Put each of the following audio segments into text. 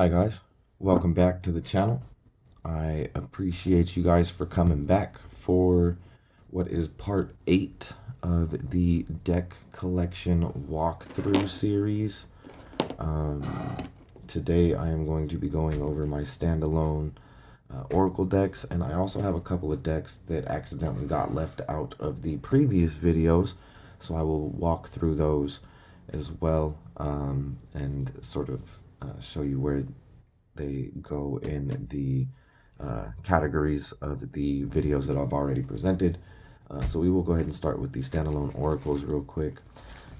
Hi guys, welcome back to the channel. I appreciate you guys for coming back for what is part 8 of the deck collection walkthrough series. Um, Today I am going to be going over my standalone Oracle decks, and I also have a couple of decks that accidentally got left out of the previous videos, so I will walk through those as well, and sort of show you where they go in the categories of the videos that I've already presented. So we will go ahead and start with the standalone oracles real quick.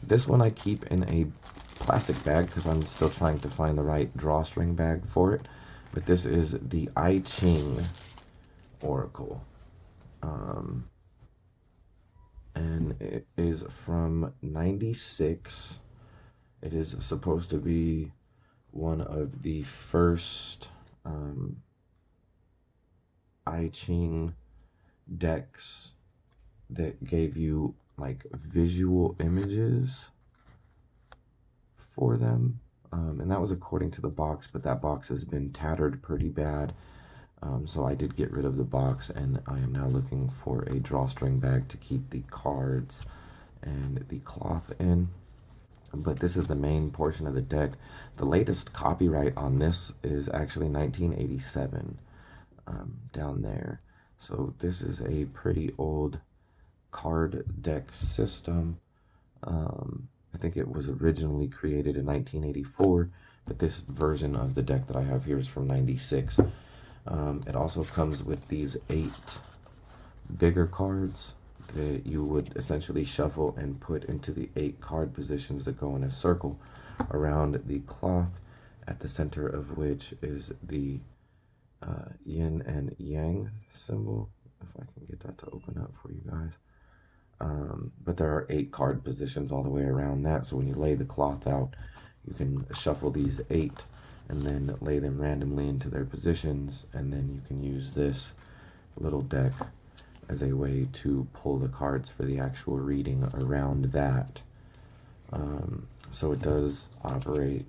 This one I keep in a plastic bag because I'm still trying to find the right drawstring bag for it. But this is the Ching Oracle. And it is from 96. It is supposed to be one of the first I Ching decks that gave you like visual images for them, and that was according to the box, but that box has been tattered pretty bad, so I did get rid of the box, and I am now looking for a drawstring bag to keep the cards and the cloth in. But this is the main portion of the deck. The latest copyright on this is actually 1987, down there. So this is a pretty old card deck system. I think it was originally created in 1984, but this version of the deck that I have here is from 96. It also comes with these 8 bigger cards that you would essentially shuffle and put into the 8 card positions that go in a circle around the cloth, at the center of which is the yin and yang symbol, if I can get that to open up for you guys. But there are 8 card positions all the way around that, so when you lay the cloth out, you can shuffle these 8 and then lay them randomly into their positions, and then you can use this little deck as a way to pull the cards for the actual reading around that. So it does operate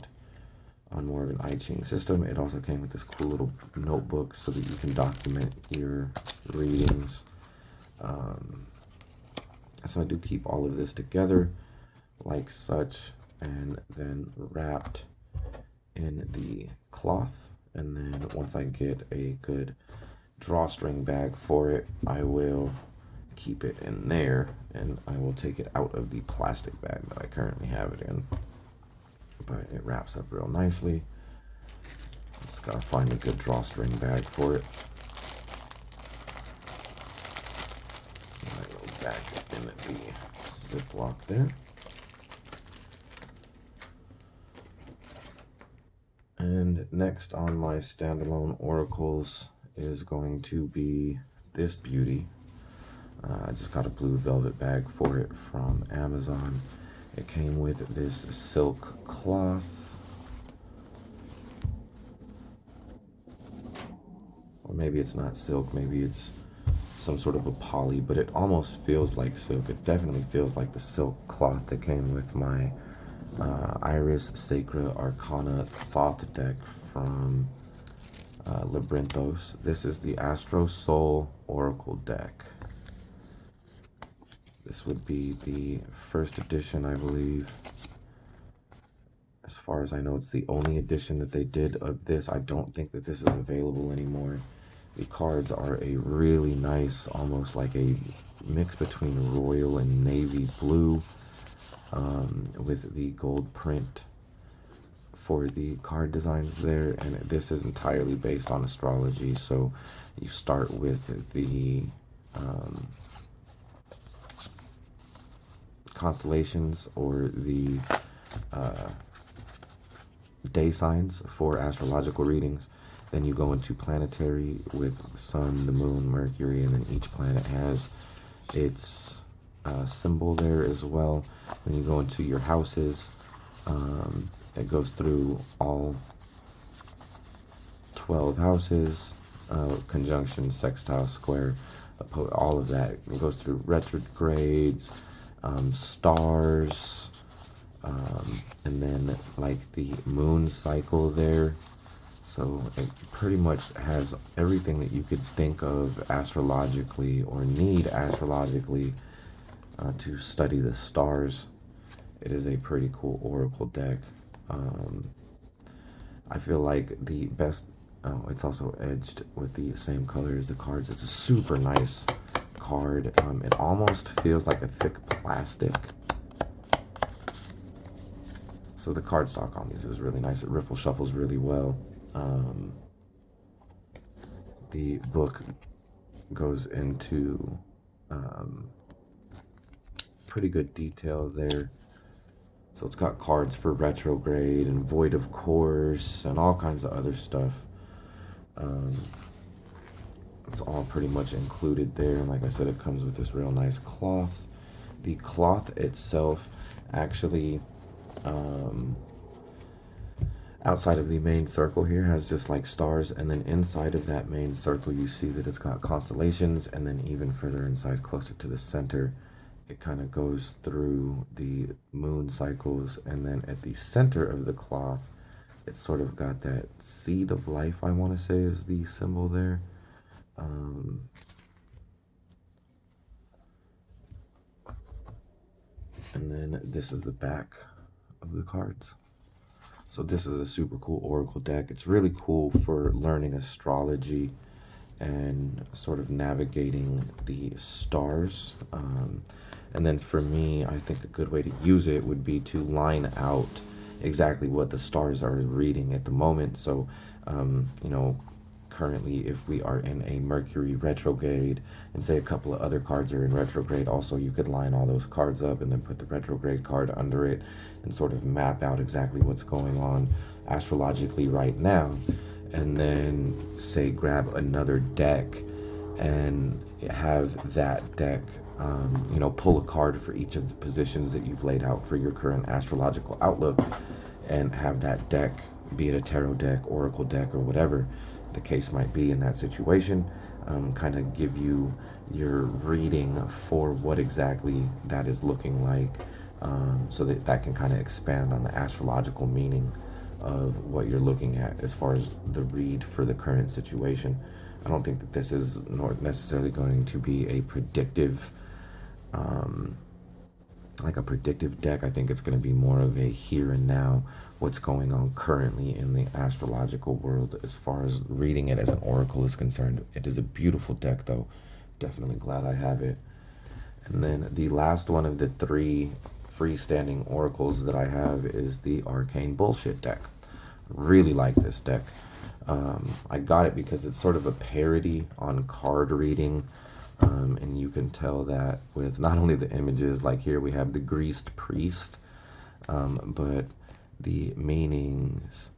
on more of an I Ching system. It also came with this cool little notebook so that you can document your readings. So I do keep all of this together like such, and then wrapped in the cloth. And then once I get a good drawstring bag for it, I will keep it in there, and I will take it out of the plastic bag that I currently have it in. But it wraps up real nicely. Just gotta find a good drawstring bag for it. I go back in the Ziploc there. And next on my standalone oracles is going to be this beauty. I just got a blue velvet bag for it from Amazon. It came with this silk cloth, or maybe it's not silk, maybe it's some sort of a poly, but it almost feels like silk. It definitely feels like the silk cloth that came with my Iris Sacra Arcana Thoth deck from Labyrinthos. This is the Astro Soul Oracle deck. This would be the first edition, I believe. As far as I know, it's the only edition that they did of this. I don't think that this is available anymore. The cards are a really nice, almost like a mix between royal and navy blue, with the gold print for the card designs there. And this is entirely based on astrology. So you start with the constellations, or the day signs for astrological readings. Then you go into planetary with the sun, the moon, Mercury, and then each planet has its symbol there as well. Then you go into your houses. It goes through all 12 houses, conjunction, sextile, square, all of that. It goes through retrogrades, stars, and then like the moon cycle there, So it pretty much has everything that you could think of astrologically or need astrologically to study the stars. It is a pretty cool oracle deck. I feel like the best, oh, it's also edged with the same color as the cards. It's a super nice card. It almost feels like a thick plastic. So the cardstock on these is really nice. It riffle shuffles really well. The book goes into pretty good detail there. So it's got cards for retrograde and void of course and all kinds of other stuff. It's all pretty much included there. And like I said, it comes with this real nice cloth. The cloth itself actually, outside of the main circle here, has just like stars, and then inside of that main circle you see that it's got constellations, and then even further inside, closer to the center, it kind of goes through the moon cycles, and then at the center of the cloth it's sort of got that seed of life, I want to say is the symbol there. And then this is the back of the cards. So this is a super cool oracle deck. It's really cool for learning astrology and sort of navigating the stars. And then for me, I think a good way to use it would be to line out exactly what the stars are reading at the moment. So, you know, currently if we are in a Mercury retrograde and say a couple of other cards are in retrograde also, you could line all those cards up and then put the retrograde card under it and sort of map out exactly what's going on astrologically right now, and then say grab another deck and have that deck you know, pull a card for each of the positions that you've laid out for your current astrological outlook, and have that deck, be it a tarot deck, oracle deck, or whatever the case might be in that situation, kind of give you your reading for what exactly that is looking like, so that that can kind of expand on the astrological meaning of what you're looking at as far as the read for the current situation. I don't think that this is necessarily going to be a predictive, like a predictive deck. I think it's going to be more of a here and now, what's going on currently in the astrological world as far as reading it as an oracle is concerned. It is a beautiful deck though. Definitely glad I have it. And then the last one of the three freestanding oracles that I have is the Arcane Bullshit deck. Really like this deck. I got it because it's sort of a parody on card reading. And you can tell that with not only the images, like here we have the greased priest, but the meanings,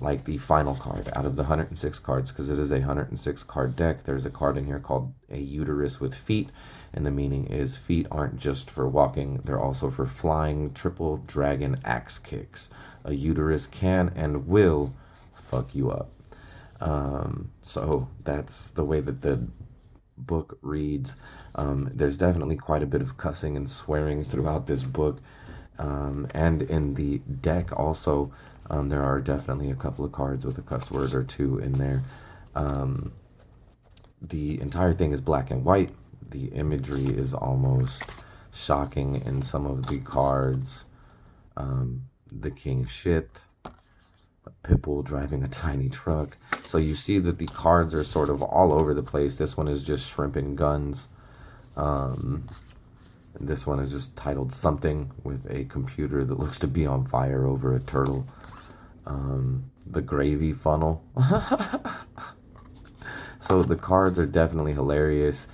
like the final card out of the 106 cards, because it is a 106 card deck. There's a card in here called a uterus with feet, and the meaning is feet aren't just for walking, they're also for flying triple dragon axe kicks. A uterus can and will fuck you up. So that's the way that the book reads. There's definitely quite a bit of cussing and swearing throughout this book, and in the deck also, there are definitely a couple of cards with a cuss word or two in there. The entire thing is black and white. The imagery is almost shocking in some of the cards. The king shit, a pitbull driving a tiny truck. So you see that the cards are sort of all over the place. This one is just shrimp and guns. This one is just titled something with a computer that looks to be on fire over a turtle. The gravy funnel. So the cards are definitely hilarious.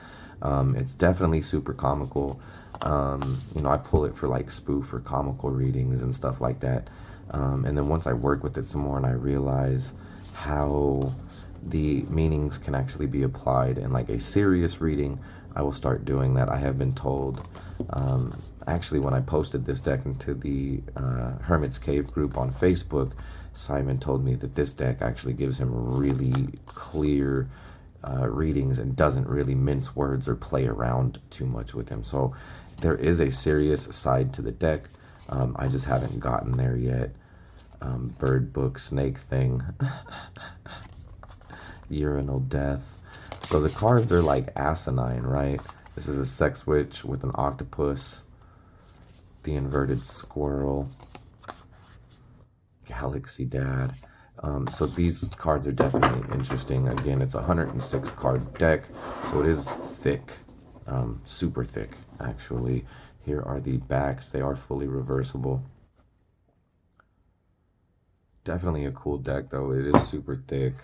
It's definitely super comical. You know, I pull it for like spoof or comical readings and stuff like that. And then once I work with it some more and I realize how the meanings can actually be applied in like a serious reading, I will start doing that. I have been told, actually when I posted this deck into the Hermit's Cave group on Facebook, Simon told me that this deck actually gives him really clear readings and doesn't really mince words or play around too much with him. So there is a serious side to the deck. I just haven't gotten there yet. bird book snake thing. Urinal death. So the cards are like asinine, right? This is a sex witch with an octopus, the inverted squirrel, galaxy dad. So these cards are definitely interesting. Again, it's a 106 card deck, so it is thick, super thick actually. Here are the backs. They are fully reversible. Definitely a cool deck though. It is super thick.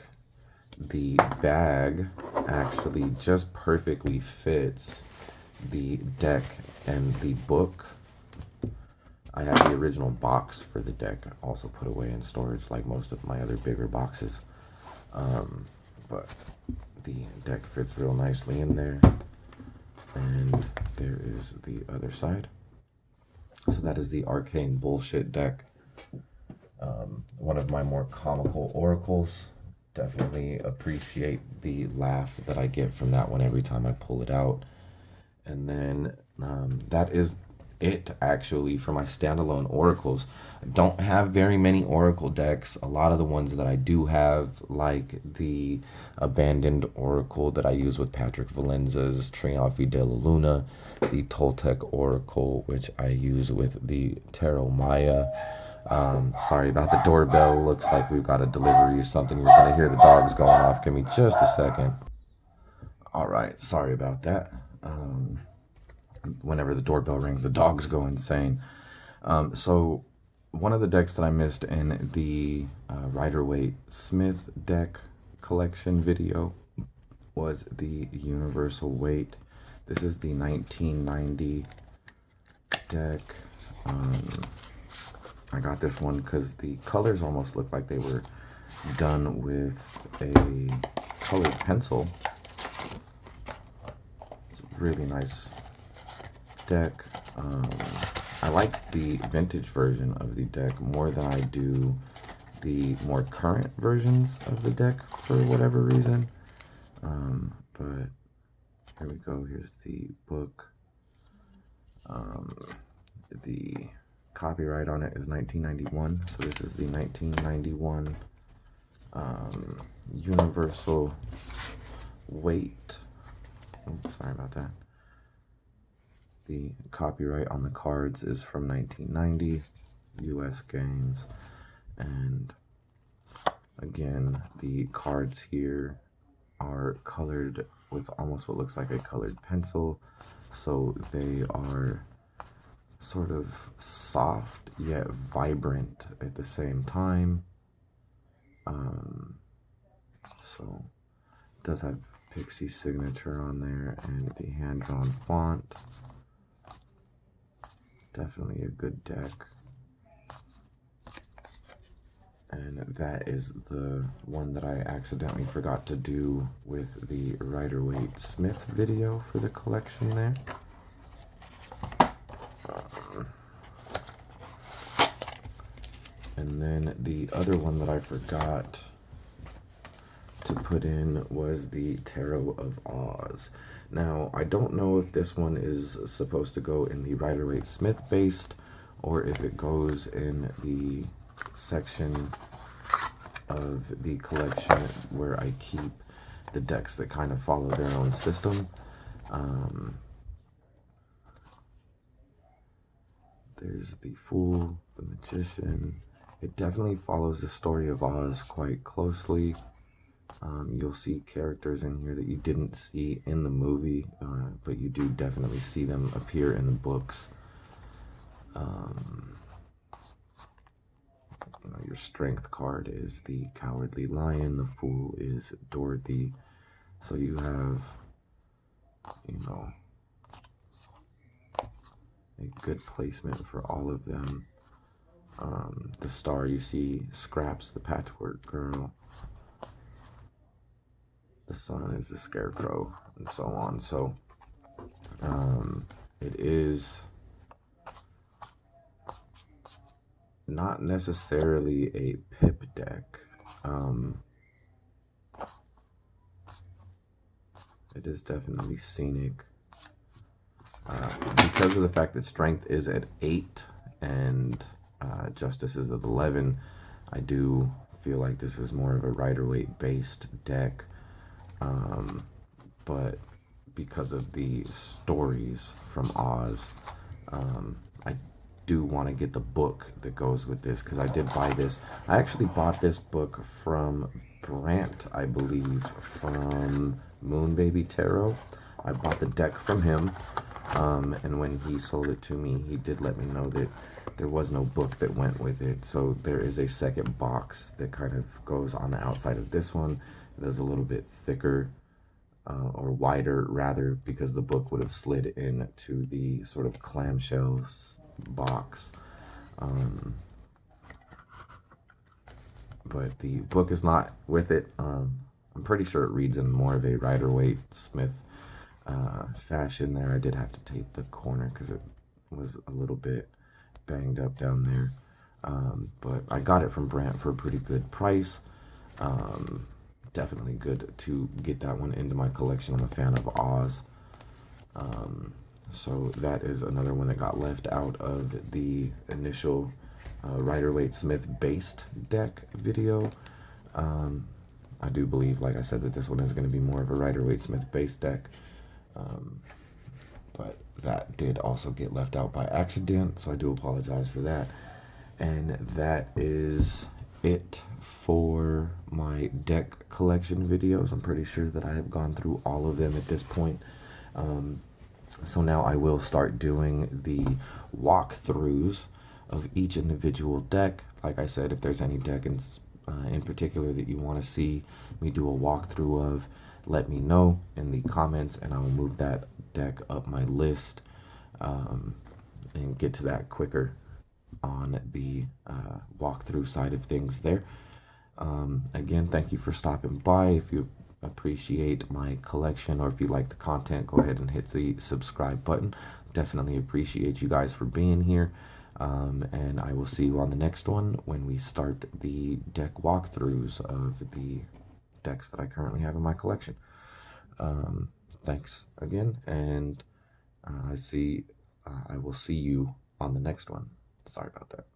The bag actually just perfectly fits the deck and the book. I have the original box for the deck also put away in storage like most of my other bigger boxes. But the deck fits real nicely in there. And there is the other side. So that is the Arcane bullshit deck. One of my more comical oracles. Definitely appreciate the laugh that I get from that one every time I pull it out. And then that is it actually for my standalone oracles. I don't have very many oracle decks. A lot of the ones that I do have, like the abandoned oracle that I use with Patrick Valenza's Triumphi de la Luna, the Toltec oracle, which I use with the Tarot Maya. Sorry about the doorbell. Looks like we've got a delivery or something. You're gonna hear the dogs going off. Give me just a second. All right, sorry about that. Whenever the doorbell rings, the dogs go insane. So one of the decks that I missed in the Rider-Waite Smith deck collection video was the Universal Weight. This is the 1990 deck. I got this one because the colors almost look like they were done with a colored pencil. It's a really nice deck. I like the vintage version of the deck more than I do the more current versions of the deck for whatever reason. But here we go. Here's the book. The copyright on it is 1991, so this is the 1991 Universal Weight. Oops, sorry about that. The copyright on the cards is from 1990, US Games, and again, the cards here are colored with almost what looks like a colored pencil, so they are sort of soft yet vibrant at the same time. So it does have Pixie's signature on there and the hand-drawn font. Definitely a good deck. And that is the one that I accidentally forgot to do with the Rider-Waite Smith video for the collection there. And then the other one that I forgot to put in was the Tarot of Oz. Now, I don't know if this one is supposed to go in the Rider-Waite Smith based, or if it goes in the section of the collection where I keep the decks that kind of follow their own system. There's the Fool, the Magician. It definitely follows the story of Oz quite closely. You'll see characters in here that you didn't see in the movie, but you do definitely see them appear in the books. Your strength card is the Cowardly Lion, the Fool is Dorothy. So you have, a good placement for all of them. The star you see, Scraps, the Patchwork Girl. The sun is the Scarecrow, and so on. So it is not necessarily a pip deck. It is definitely scenic. Because of the fact that strength is at 8 and justice is at 11, I do feel like this is more of a Rider-Waite based deck, but because of the stories from Oz, I do want to get the book that goes with this because I did buy this. I actually bought this book from Brant, I believe, from Moonbaby Tarot. I bought the deck from him, and when he sold it to me, he did let me know that there was no book that went with it. So there is a second box that kind of goes on the outside of this one. It is a little bit thicker, or wider rather, because the book would have slid into the sort of clamshell box. Um, but the book is not with it. I'm pretty sure it reads in more of a Rider-Waite Smith fashion there. I did have to tape the corner because it was a little bit banged up down there. But I got it from Brant for a pretty good price. Definitely good to get that one into my collection. I'm a fan of Oz. So that is another one that got left out of the initial Rider-Waite Smith based deck video. I do believe, like I said, that this one is going to be more of a Rider-Waite Smith based deck. But that did also get left out by accident, so I do apologize for that. And that is it for my deck collection videos. I'm pretty sure that I have gone through all of them at this point. So now I will start doing the walkthroughs of each individual deck. Like I said, if there's any deck in particular that you want to see me do a walkthrough of, let me know in the comments and I will move that deck up my list, and get to that quicker on the walkthrough side of things there. Again, thank you for stopping by. If you appreciate my collection or if you like the content, go ahead and hit the subscribe button. Definitely appreciate you guys for being here. And I will see you on the next one when we start the deck walkthroughs of the decks that I currently have in my collection. Thanks again, and I will see you on the next one. Sorry about that.